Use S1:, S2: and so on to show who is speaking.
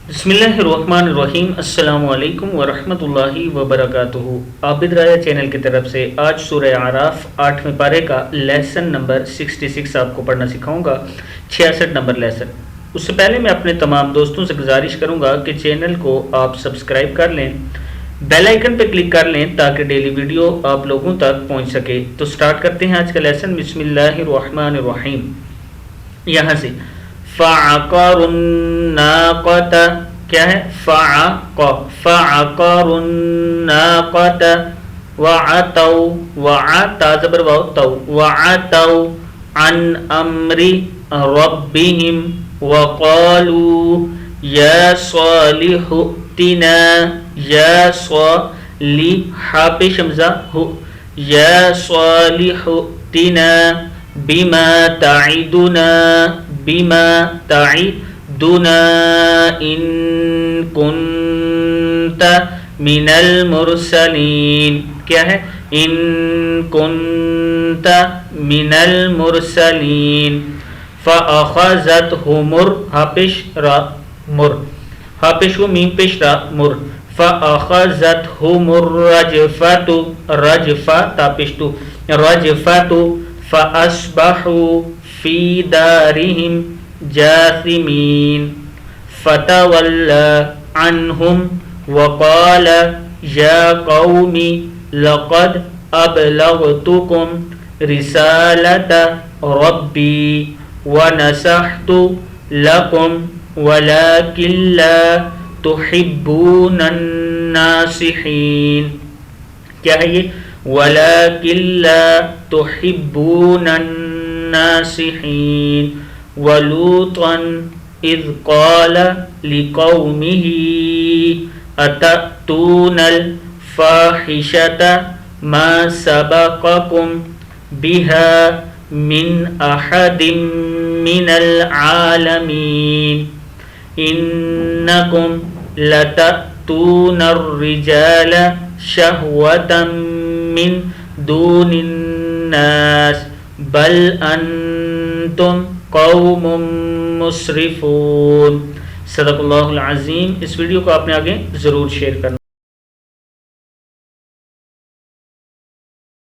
S1: بسم اللہ الرحمن الرحیم، السلام علیکم ورحمۃ اللہ وبرکاتہ۔ عابد رایا چینل کی طرف سے آج سورہ اعراف 8ویں پارے کا لیسن نمبر 66 آپ کو پڑھنا سکھاؤں گا، 66 نمبر لیسن۔ اس سے پہلے میں اپنے تمام دوستوں سے گزارش کروں گا کہ چینل کو آپ سبسکرائب کر لیں، بیل آئیکن پہ کلک کر لیں تاکہ ڈیلی ویڈیو آپ لوگوں تک پہنچ سکے۔ تو سٹارٹ کرتے ہیں آج کا لیسن۔ بسم اللہ الرحمن الرحیم۔ یہاں سے فَعَقَرُ النَّاقَةَ کیا ہے؟ فَعَقَرُ النَّاقَةَ وَعَتَوْا عَنْ أَمْرِ رَبِّهِمْ وَقَالُوا يَا صَالِحُ ائْتِنَا يَا صَالِحُ ائْتِنَا بِمَا تعدنا إن كنت من المرسلين کیا ہے؟ إن كنت من المرسلين فأخذتهم فأخذتهم الرجفة فأصبحوا في دارهم جاثمين فتولى عنهم وقال يا قوم لقد أبلغتكم رسالة ربي ونصحت لكم ولكن لا تحبون الناصحين کیا ہے یہ؟ ولكن لا تحبون الناصحين وَلُوطًا إِذْ قَالَ لِقَوْمِهِ أَتَأْتُونَ الْفَاحِشَةَ مَا سَبَقَكُمْ بِهَا مِنْ أَحَدٍ مِنَ الْعَالَمِينَ إِنَّكُمْ لَتَأْتُونَ الرِّجَالَ شَهْوَةً مِنْ دُونِ النَّاسِ بَلْ أَنْتُمْ قوم مسرفون۔ صدق اللہ العظیم۔ اس ویڈیو کو آپ نے آگے ضرور شیئر کرنا۔